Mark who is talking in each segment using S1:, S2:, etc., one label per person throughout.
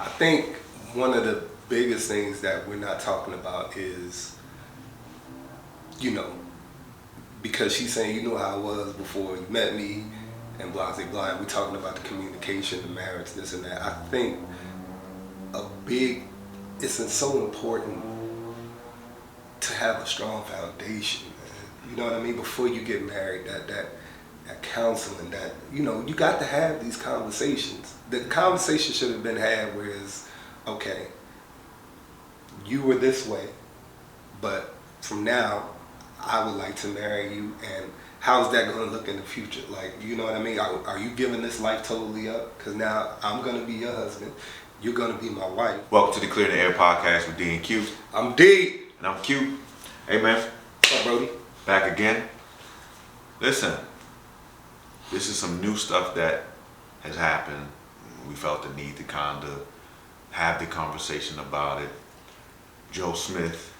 S1: I think one of the biggest things that we're not talking about is, you know, because she's saying you knew how I was before you met me and blah, blah, blah. We're talking about the communication, the marriage, this and that. I think it's so important to have a strong foundation, man. You know what I mean? Before you get married, that counseling, that, you know, you got to have these conversations. The conversation should have been had where it's, okay, you were this way, but from now, I would like to marry you, and how's that going to look in the future? Like, you know what I mean? Are you giving this life totally up? Because now I'm going to be your husband. You're going to be my wife.
S2: Welcome to the Clear the Air podcast with D and Q.
S1: I'm D.
S2: And I'm Q. Hey, man.
S1: What's up, Brody?
S2: Back again. Listen, this is some new stuff that has happened. We felt the need to kind of have the conversation about it. Joe Smith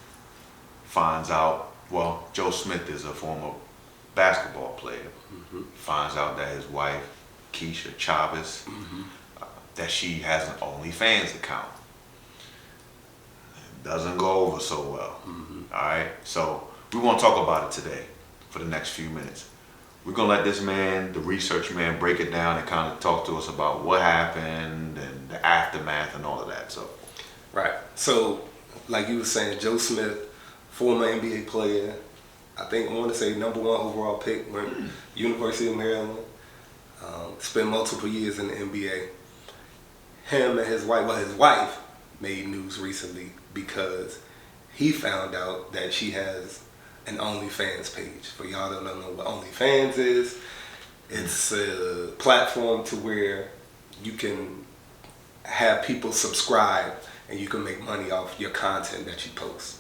S2: finds out, well, Joe Smith is a former basketball player. Mm-hmm. Finds out that his wife, Keisha Chavez, that she has an OnlyFans account. It doesn't go over so well. All right, so we want to talk about it today for the next few minutes. We're going to let this man, the research man, break it down and kind of talk to us about what happened and the aftermath and all of that. So,
S1: right. So, like you were saying, Joe Smith, former NBA player, I think I want to say #1 overall pick, went University of Maryland, spent multiple years in the NBA. Him and his wife made news recently because he found out that she has an OnlyFans page. For y'all that don't know what OnlyFans is, it's a platform to where you can have people subscribe and you can make money off your content that you post.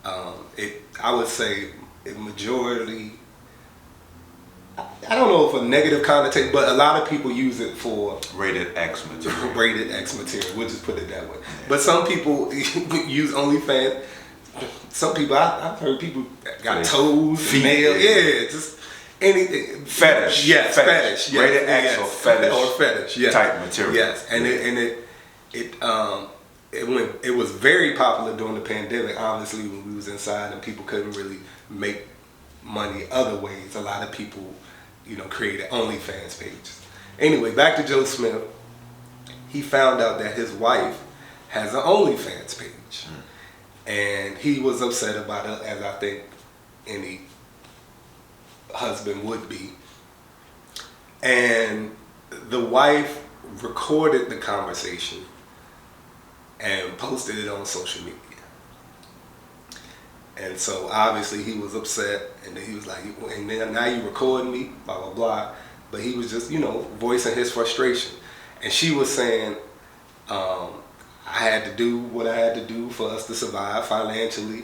S1: I would say majority, I don't know if a negative connotation, but a lot of people use it for
S2: rated X material.
S1: Rated X material, we'll just put it that way. Yeah. But some people use OnlyFans. Some people, I've heard people got toes, feet, nails, just anything.
S2: Fetish.
S1: Yes, fetish. Yes,
S2: rated X or fetish.
S1: Or fetish, yes.
S2: Type material.
S1: Yes, and it was very popular during the pandemic, obviously, when we was inside and people couldn't really make money other ways. A lot of people, created OnlyFans pages. Anyway, back to Joe Smith. He found out that his wife has an OnlyFans page. And he was upset about it, as I think any husband would be. And the wife recorded the conversation and posted it on social media. And so obviously he was upset, and then he was like, and then now you recording me, blah, blah, blah. But he was just, voicing his frustration. And she was saying, I had to do what I had to do for us to survive financially.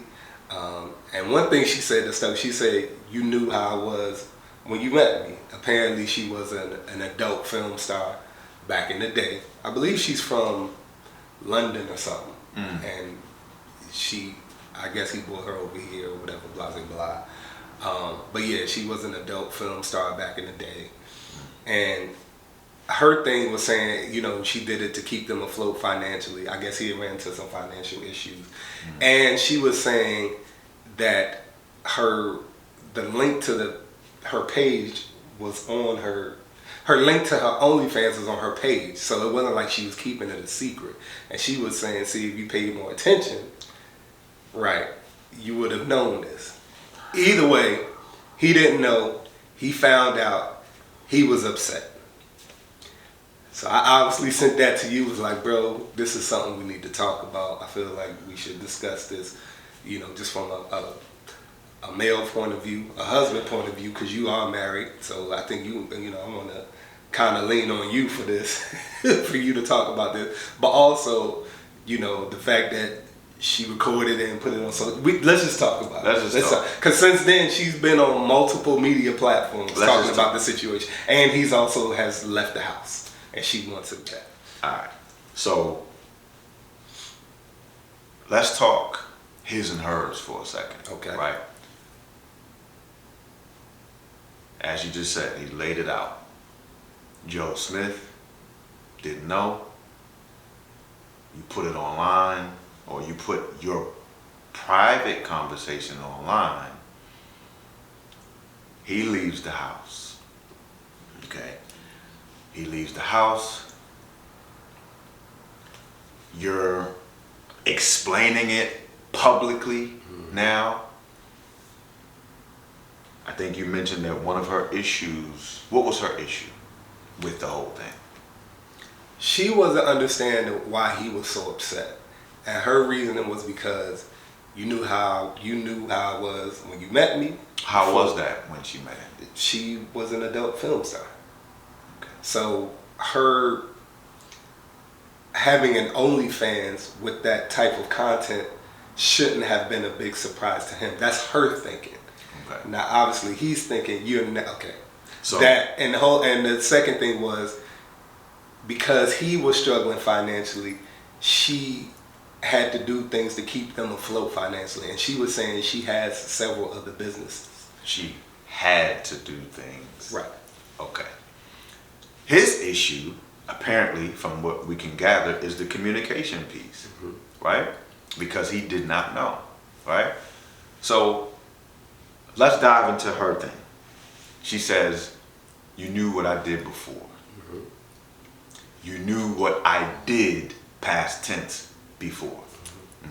S1: And one thing she said, she said, you knew how I was when you met me. Apparently she was an adult film star back in the day. I believe she's from London or something. And I guess he brought her over here or whatever, blah, blah, blah. But yeah, she was an adult film star back in the day. And her thing was saying, she did it to keep them afloat financially. I guess he ran into some financial issues. And she was saying that the link to her page was on her link to her OnlyFans was on her page. So it wasn't like she was keeping it a secret. And she was saying, see, if you paid more attention, right, you would have known this. Either way, he didn't know. He found out. He was upset. So I obviously sent that to you. Was like, bro, this is something we need to talk about. I feel like we should discuss this, just from a male point of view, a husband point of view, because you are married. So I think I want to kind of lean on you for this, for you to talk about this. But also, the fact that she recorded it and put it on. So let's just talk about it. Because since then, she's been on multiple media platforms talking about the situation. And he's also has left the house. And she wants it back.
S2: All right. So let's talk his and hers for a second.
S1: Okay.
S2: Right? As you just said, he laid it out. Joe Smith didn't know. put it online, or you put your private conversation online, he leaves the house. Okay? He leaves the house. You're explaining it publicly now. I think you mentioned that one of her issues, what was her issue with the whole thing?
S1: She wasn't understanding why he was so upset. And her reasoning was because you knew how I was when you met me.
S2: How was that when she met him?
S1: She was an adult film star.
S2: Okay.
S1: So her having an OnlyFans with that type of content shouldn't have been a big surprise to him. That's her thinking.
S2: Okay.
S1: Now, obviously, he's thinking okay.
S2: So
S1: that and the second thing was because he was struggling financially, she had to do things to keep them afloat financially, and she was saying she has several other businesses.
S2: she had to do things.
S1: Right.
S2: Okay. His issue, apparently, from what we can gather, is the communication piece, right? Because he did not know, right? So let's dive into her thing. She says, you knew what I did before. You knew what I did, past tense, before.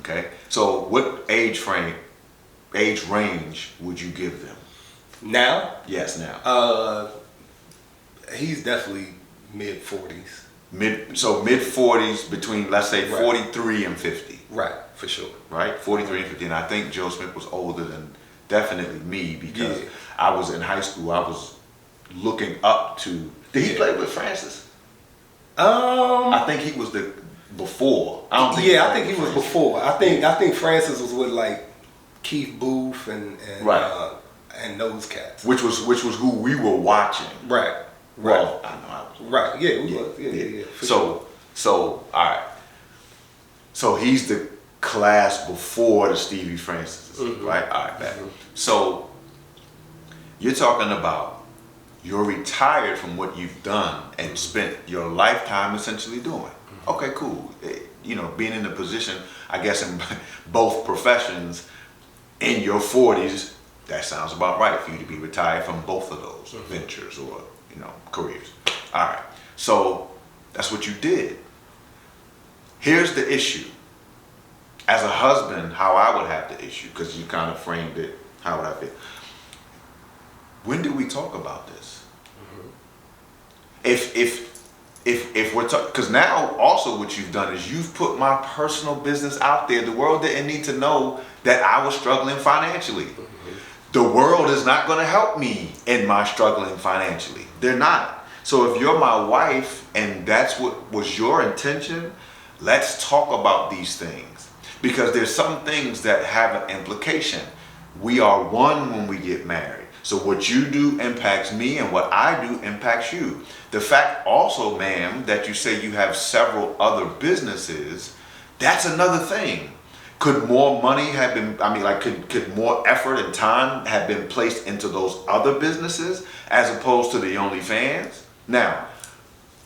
S2: Okay? So what age range would you give them?
S1: Now,
S2: Yes, now.
S1: he's definitely mid-40s.
S2: Mid 40s, between, let's say,
S1: Right.
S2: 43 and 50.
S1: Right, for sure.
S2: Right? 43 and 50. And I think Joe Smith was older than definitely me, because
S1: Yeah.
S2: I was in high school. I was looking up to. Did he play with Francis? I think he was the before. I don't think.
S1: Yeah, I think he
S2: played
S1: was
S2: with
S1: before. I think Francis was with like Keith Booth and
S2: Right.
S1: And those cats.
S2: Which was who we were watching.
S1: Right.
S2: Well, I know I was.
S1: Right. Yeah. We was. Yeah. For sure.
S2: So all right. So he's the class before the Stevie Francis, right? All right, back. So you're talking about you're retired from what you've done and spent your lifetime essentially doing. Okay, cool. You know, being in a position, I guess, in both professions in your 40s, that sounds about right for you to be retired from both of those ventures or, careers. All right. So that's what you did. Here's the issue. As a husband, how I would have the issue, because you kind of framed it, how would I feel? When did we talk about this? If we're talking, because now also what you've done is you've put my personal business out there. The world didn't need to know that I was struggling financially. The world is not going to help me in my struggling financially. They're not. So if you're my wife and that's what was your intention, let's talk about these things, because there's some things that have an implication. We are one when we get married. So what you do impacts me, and what I do impacts you. The fact also, ma'am, that you say you have several other businesses, that's another thing. Could more money have been, could more effort and time have been placed into those other businesses as opposed to the OnlyFans? Now,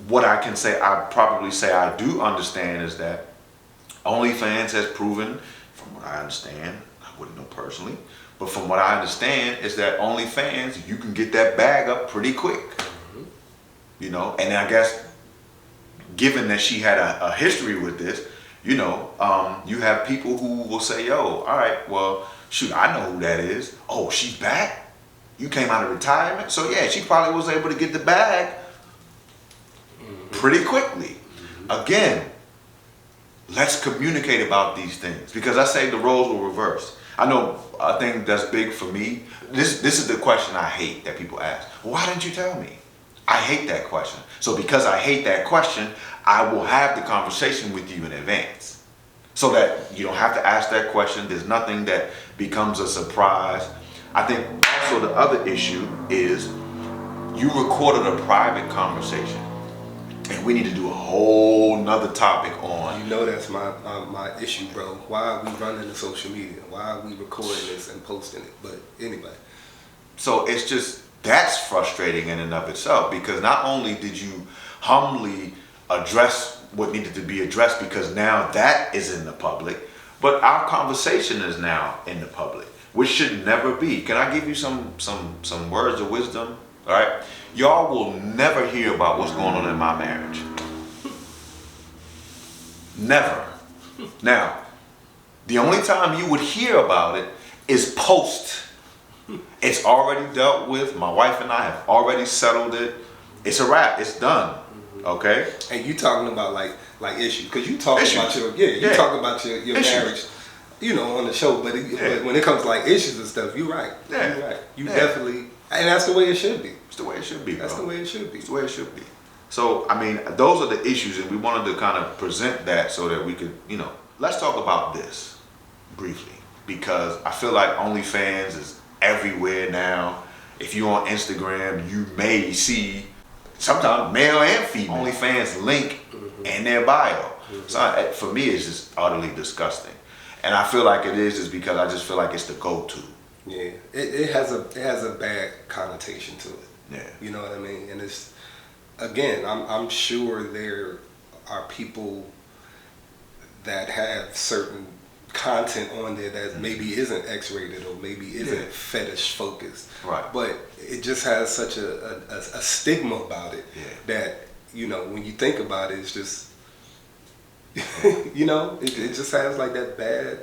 S2: what I can say, I probably say I do understand is that OnlyFans has proven, from what I understand, I wouldn't know personally, but from what I understand is that OnlyFans, you can get that bag up pretty quick. And I guess, given that she had a history with this, you have people who will say, yo, all right, well, shoot, I know who that is. Oh, she's back? You came out of retirement? So yeah, she probably was able to get the bag pretty quickly. Again, let's communicate about these things, because I say the roles will reverse. I know a thing that's big for me. This is the question I hate that people ask. Why didn't you tell me? I hate that question. So because I hate that question, I will have the conversation with you in advance, so that you don't have to ask that question. There's nothing that becomes a surprise. I think also the other issue is you recorded a private conversation, and we need to do a whole nother topic on.
S1: That's my issue, bro. Why are we running the social media? Why are we recording this and posting it? But anyway.
S2: So it's just, that's frustrating in and of itself, because not only did you humbly address what needed to be addressed, because now that is in the public, but our conversation is now in the public, which should never be. Can I give you some words of wisdom? All right, y'all will never hear about what's going on in my marriage. Never. Now, the only time you would hear about it is post. It's already dealt with. My wife and I have already settled it. It's a wrap. It's done. Okay.
S1: And you talking about like issues, because you talk
S2: Issues.
S1: about you talk about your
S2: Issues.
S1: marriage, you know, on the show. But, but when it comes to like issues and stuff, you're right.
S2: Yeah.
S1: You're right. You
S2: Yeah.
S1: definitely, and that's the way it should be.
S2: It's the way it should be.
S1: That's
S2: bro.
S1: the way it should be.
S2: It's the way it should be. So, I mean, those are the issues, and we wanted to kind of present that so that we could, you know, let's talk about this briefly, because I feel like OnlyFans is everywhere now. If you're on Instagram, you may see sometimes male and female OnlyFans link in their bio. So for me, it's just utterly disgusting. And I feel like it is just because I just feel like it's the go-to.
S1: Yeah, it has a bad connotation to it.
S2: Yeah.
S1: You know what I mean? And it's, again, I'm sure there are people that have certain content on there that maybe isn't X-rated or maybe isn't fetish focused.
S2: Right.
S1: But it just has such a stigma about it that, you know, when you think about it, it's just, you know, it just has like that bad,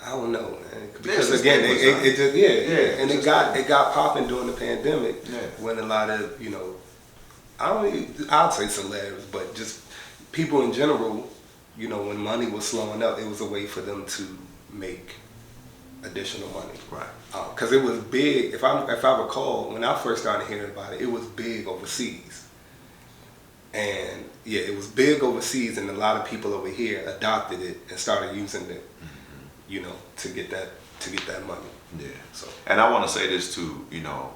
S1: I don't know, man. Because again, it just and it got popping during the pandemic when a lot of, you know, I'd say celebs, but just people in general, you know, when money was slowing up, it was a way for them to make additional money.
S2: Right.
S1: Because it was big. If I recall, when I first started hearing about it, it was big overseas. And yeah, it was big overseas, and a lot of people over here adopted it and started using it, you know, to get that money.
S2: Yeah.
S1: So,
S2: and I want to say this too, you know,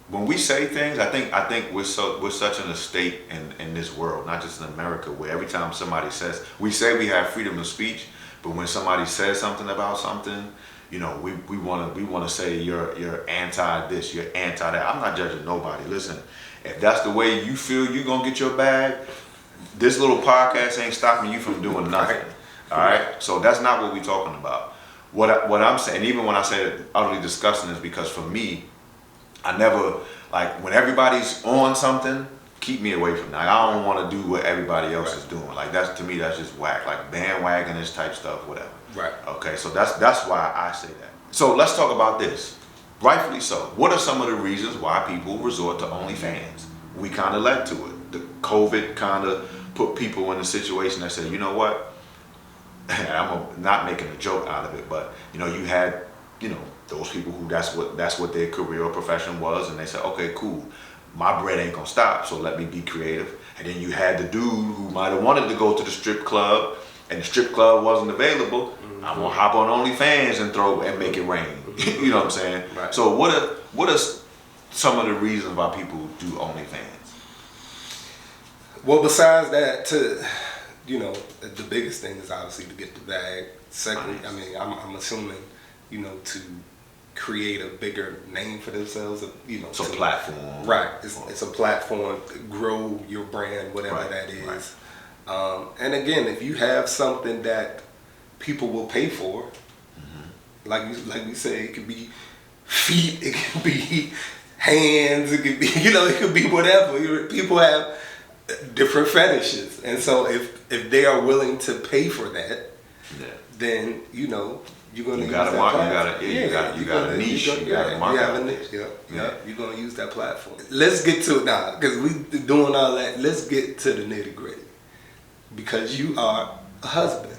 S2: when we say things, I think we're such in a state in this world, not just in America, where every time somebody says, we say we have freedom of speech, but when somebody says something about something, you know, we want to say you're anti this, you're anti that. I'm not judging nobody. Listen, if that's the way you feel you're gonna get your bag, this little podcast ain't stopping you from doing nothing. All right. So that's not what we're talking about. What I'm saying, even when I say it utterly disgusting, is because for me, I never, like, when everybody's on something, keep me away from that. I don't want to do what everybody else is doing. Like, that's, to me, that's just whack. Like bandwagonist type stuff, whatever.
S1: right.
S2: Okay, so that's why I say that. So let's talk about this. Rightfully so. What are some of the reasons why people resort to OnlyFans? We kind of led to it. The COVID kind of put people in a situation that said, you know what? I'm not making a joke out of it, but you know, you had, you know, those people who that's what their career or profession was, and they said, okay, cool, my bread ain't gonna stop, so let me be creative. And then you had the dude who might have wanted to go to the strip club, and the strip club wasn't available. I'm gonna hop on OnlyFans and make it rain. You know what I'm saying?
S1: Right.
S2: So what are some of the reasons why people do OnlyFans?
S1: Well, besides that, you know, the biggest thing is obviously to get the bag. Second, I mean, I'm assuming, you know, to create a bigger name for themselves, you know.
S2: It's a platform.
S1: Right. It's a platform to grow your brand, whatever that is. Right. And again, if you have something that people will pay for, like we say, it could be feet, it could be hands, it could be, you know, it could be whatever. People have different fetishes, and so if they are willing to pay for that, then you know you're gonna use that platform.
S2: You got a niche. You got a market.
S1: You have a niche. You're gonna use that platform. Let's get to it now, because we doing all that. Let's get to the nitty gritty, because you are a husband.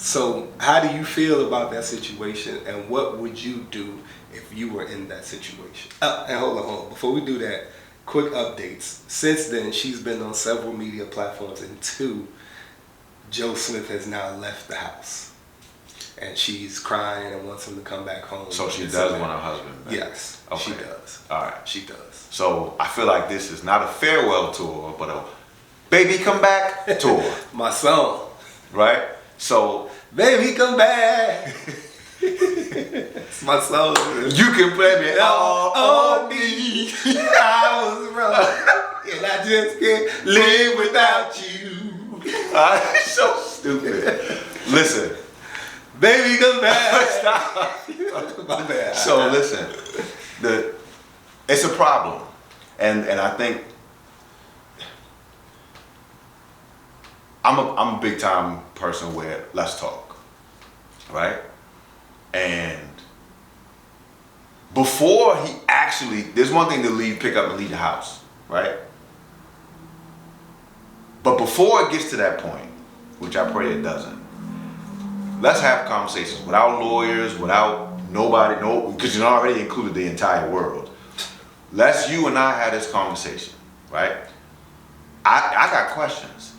S1: So how do you feel about that situation, and what would you do if you were in that situation? And hold on. Before we do that, quick updates. Since then, she's been on several media platforms, and 2, Joe Smith has now left the house. And she's crying and wants him to come back home.
S2: So she does want her husband back?
S1: Yes,
S2: okay.
S1: She does.
S2: All right.
S1: She does.
S2: So I feel like this is not a farewell tour, but a baby come back tour.
S1: My song.
S2: Right? So,
S1: baby come back. It's my soul.
S2: You can blame it all on me.
S1: I was wrong, and I just can't live without you.
S2: So stupid. Listen.
S1: Baby, come back.
S2: Stop.
S1: My bad.
S2: So listen, it's a problem, and I think I'm a big time person where let's talk, right? And before he actually, there's one thing to pick up and leave the house, right? But before it gets to that point, which I pray it doesn't, let's have conversations without lawyers, without nobody, because you already included the entire world. Let's you and I have this conversation, right? I got questions.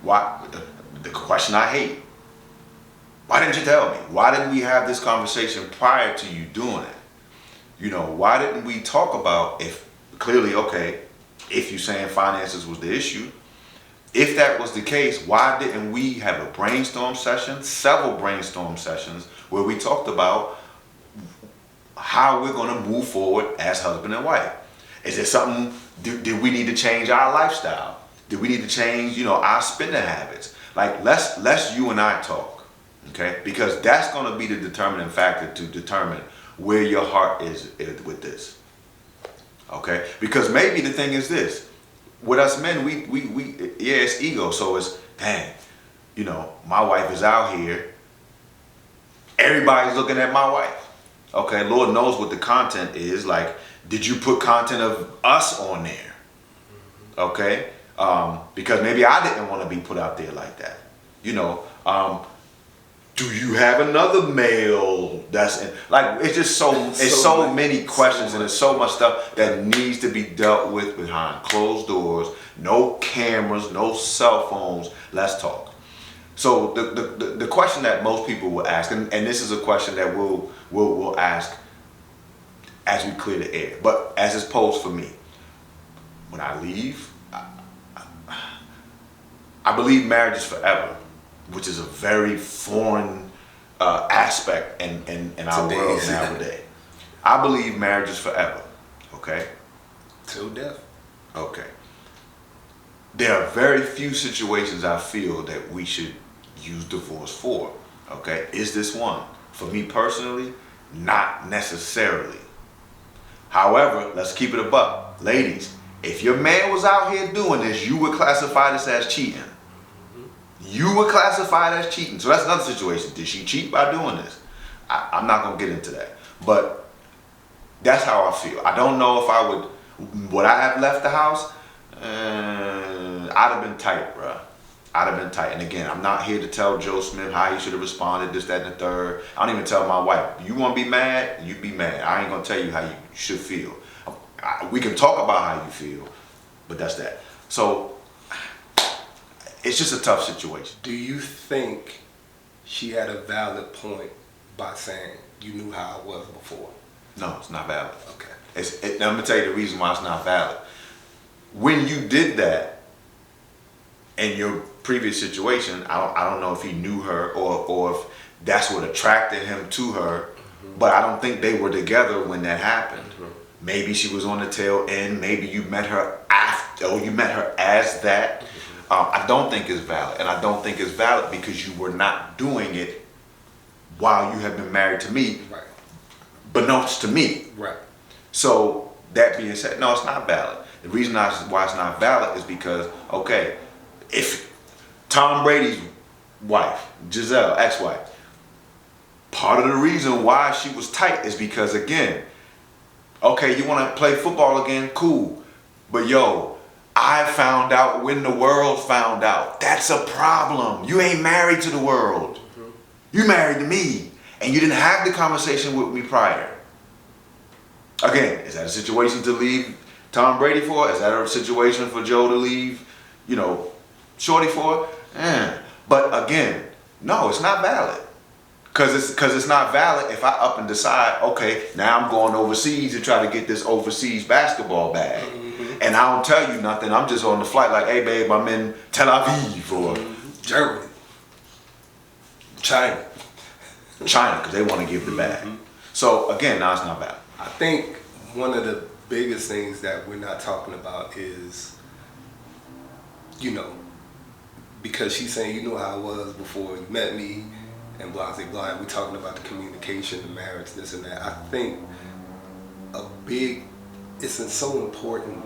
S2: Why? The question I hate. Why didn't you tell me? Why didn't we have this conversation prior to you doing it? You know, why didn't we talk about if you're saying finances was the issue, if that was the case, why didn't we have a brainstorm session, several brainstorm sessions, where we talked about how we're going to move forward as husband and wife? Is there something, did we need to change our lifestyle? Did we need to change, our spending habits? Like, let's you and I talk, okay? Because that's going to be the determining factor to determine where your heart is with this, okay? Because maybe the thing is this, with us men, we it's ego. So it's, dang, my wife is out here. Everybody's looking at my wife. Okay, Lord knows what the content is. Like, did you put content of us on there? Okay, because maybe I didn't want to be put out there like that. Do you have another male that's in, like, it's just so many questions, and there's so much stuff that needs to be dealt with behind closed doors, no cameras, no cell phones. Let's talk. So the question that most people will ask, and this is a question that we'll ask as we clear the air, but as it's posed for me, when I leave, I believe marriage is forever, which is a very foreign aspect in our world nowadays. I believe marriage is forever, okay?
S1: Till death.
S2: Okay. There are very few situations I feel that we should use divorce for, okay? Is this one? For me personally, not necessarily. However, let's keep it a buck. Ladies, if your man was out here doing this, you would classify this as cheating. You would classify it as cheating. So that's another situation. Did she cheat by doing this? I'm not going to get into that. But that's how I feel. I don't know if would I have left the house? I'd have been tight, bro. I'd have been tight. And again, I'm not here to tell Joe Smith how he should have responded, this, that, and the third. I don't even tell my wife, you want to be mad? You be mad. I ain't going to tell you how you should feel. We can talk about how you feel, but that's that. So it's just a tough situation.
S1: Do you think she had a valid point by saying you knew how it was before?
S2: No, it's not valid.
S1: Okay.
S2: I'm going to tell you the reason why it's not valid. When you did that in your previous situation, I don't know if he knew her or if that's what attracted him to her, but I don't think they were together when that happened. Maybe she was on the tail end. Maybe you met her after, or you met her as that. I don't think it's valid. And I don't think it's valid because you were not doing it while you have been married to me,
S1: right,
S2: beknownst to me.
S1: Right.
S2: So that being said, no, it's not valid. The reason why it's not valid is because, okay, if Tom Brady's wife, Giselle, ex-wife, part of the reason why she was tight is because, again, okay, you want to play football again? Cool. But yo, I found out when the world found out. That's a problem. You ain't married to the world. You married to me. And you didn't have the conversation with me prior. Again, is that a situation to leave Tom Brady for? Is that a situation for Joe to leave, Shorty for? But again, no, it's not valid. Cause it's not valid if I up and decide, okay, now I'm going overseas to try to get this overseas basketball bag. And I don't tell you nothing. I'm just on the flight like, hey babe, I'm in Tel Aviv or
S1: Germany, China.
S2: China because they want to give the bag. So again, now it's not bad.
S1: I think one of the biggest things that we're not talking about is, because she's saying, you know how I was before you met me, and blah, blah, blah. We're talking about the communication, the marriage, this and that. I think it's so important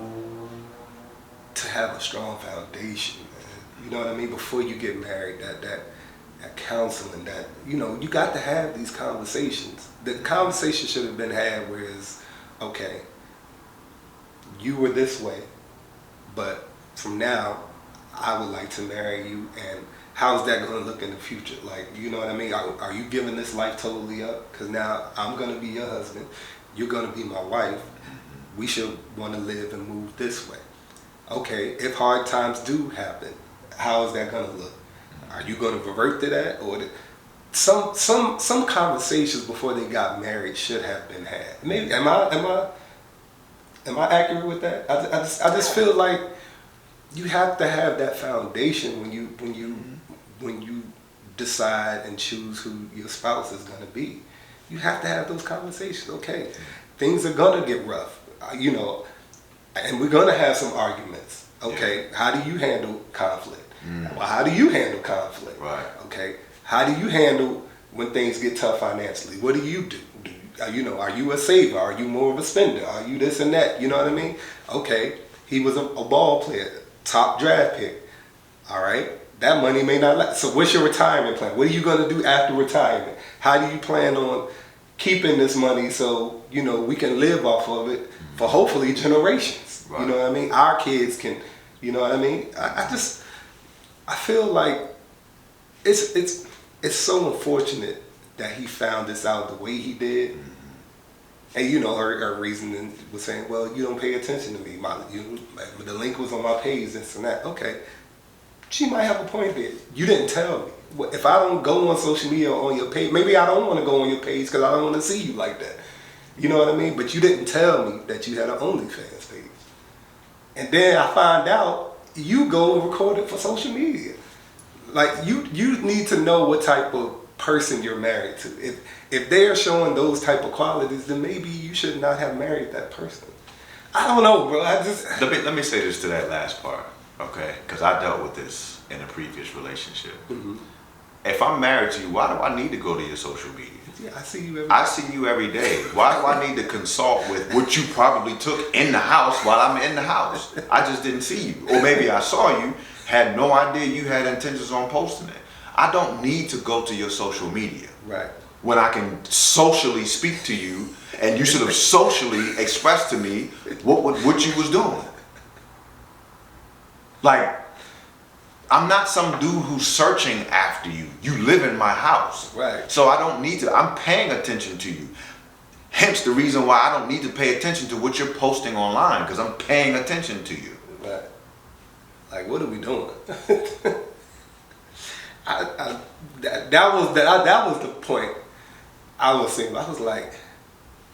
S1: to have a strong foundation, man. You know what I mean? Before you get married, that counseling, that, you got to have these conversations. The conversation should have been had where it's, okay, you were this way, but from now, I would like to marry you, and how's that going to look in the future? Like, you know what I mean? Are you giving this life totally up? Because now I'm going to be your husband. You're going to be my wife. We should want to live and move this way. Okay, if hard times do happen, how is that going to look? Are you going to revert to that? Or some conversations before they got married should have been had. Maybe am I accurate with that? I just feel like you have to have that foundation when you decide and choose who your spouse is going to be. You have to have those conversations. Okay, things are going to get rough, and we're going to have some arguments. Okay, how do you handle conflict? Well, how do you handle conflict?
S2: Right.
S1: Okay, how do you handle when things get tough financially? What do you do? Are you a saver? Are you more of a spender? Are you this and that? You know what I mean? Okay, he was a ball player, top draft pick. All right, that money may not last. So what's your retirement plan? What are you going to do after retirement? How do you plan on keeping this money so, we can live off of it for hopefully generations? Right. You know what I mean? Our kids can, you know what I mean? I feel like it's so unfortunate that he found this out the way he did. And her reasoning was saying, well, you don't pay attention to me. The link was on my page, this and that. Okay, she might have a point there. You didn't tell me. If I don't go on social media or on your page, maybe I don't want to go on your page because I don't want to see you like that. You know what I mean? But you didn't tell me that you had an OnlyFans page. And then I find out you go and record it for social media. Like, you need to know what type of person you're married to. If they are showing those type of qualities, then maybe you should not have married that person. I don't know, bro.
S2: Let me say this to that last part, okay? Because I dealt with this in a previous relationship. Mm-hmm. If I'm married to you, why do I need to go to your social media?
S1: Yeah, I see you every day.
S2: Why do I need to consult with what you probably took in the house while I'm in the house? I just didn't see you. Or maybe I saw you, had no idea you had intentions on posting it. I don't need to go to your social media.
S1: Right.
S2: When I can socially speak to you and you should have socially expressed to me what you was doing. Like, I'm not some dude who's searching after you. You live in my house.
S1: Right.
S2: So I don't need to. I'm paying attention to you. Hence the reason why I don't need to pay attention to what you're posting online, because I'm paying attention to you.
S1: Right. Like, what are we doing? That was the point I was saying. I was like,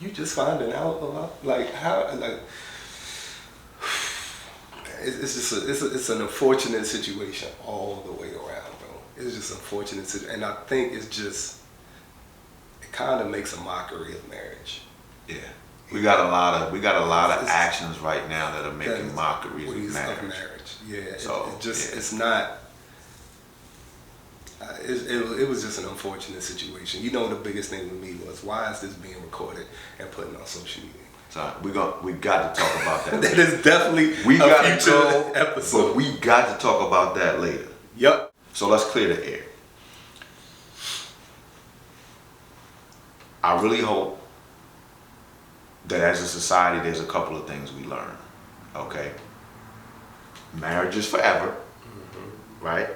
S1: you just finding out about, like, how, like, it's an unfortunate situation all the way around, bro. It's just unfortunate, and I think it kind of makes a mockery of marriage.
S2: Yeah, we got a lot of actions right now that are making mockeries of marriage.
S1: Yeah, so it's not. It was just an unfortunate situation. The biggest thing with me was, why is this being recorded and put on social media?
S2: So we got to talk about that.
S1: That is definitely a future episode.
S2: But we got to talk about that later.
S1: Yep.
S2: So let's clear the air. I really hope that as a society, there's a couple of things we learn. Okay? Marriage is forever, right?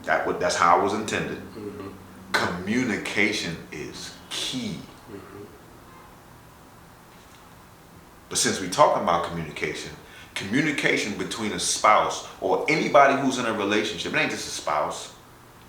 S2: That's how it was intended. Mm-hmm. Communication is key. Mm-hmm. But since we're talking about communication between a spouse or anybody who's in a relationship, it ain't just a spouse.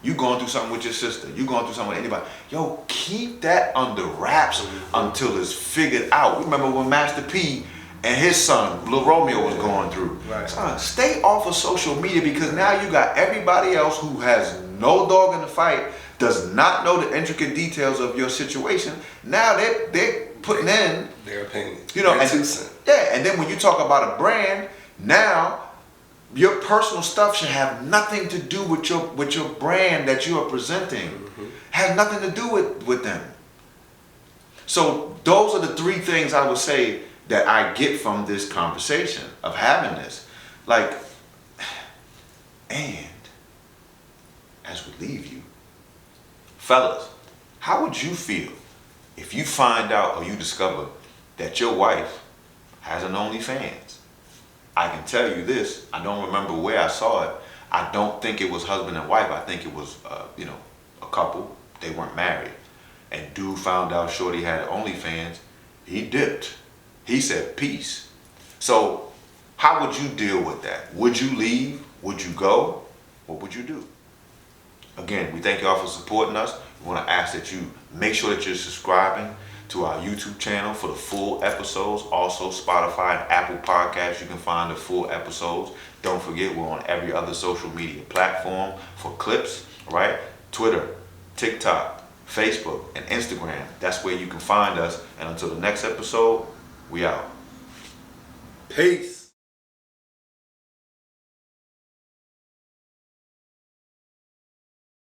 S2: You going through something with your sister, you going through something with anybody. Yo, keep that under wraps until it's figured out. Remember when Master P and his son, Lil Romeo, was going through.
S1: Right.
S2: Son, stay off of social media, because now you got everybody else who has no dog in the fight does not know the intricate details of your situation, now they're putting in
S1: their opinion.
S2: You know,
S1: their
S2: and,
S1: 2 cents.
S2: yeah, and then when you talk about a brand, now your personal stuff should have nothing to do with your brand that you are presenting. Has nothing to do with them. So those are the 3 things I would say that I get from this conversation of having this. Like, and as we leave you, fellas, how would you feel if you find out or you discover that your wife has an OnlyFans? I can tell you this, I don't remember where I saw it. I don't think it was husband and wife. I think it was, a couple. They weren't married. And dude found out shorty had OnlyFans. He dipped. He said, peace. So how would you deal with that? Would you leave? Would you go? What would you do? Again, we thank y'all for supporting us. We want to ask that you make sure that you're subscribing to our YouTube channel for the full episodes. Also, Spotify and Apple Podcasts, you can find the full episodes. Don't forget, we're on every other social media platform for clips, right? Twitter, TikTok, Facebook, and Instagram. That's where you can find us. And until the next episode, we out.
S1: Peace.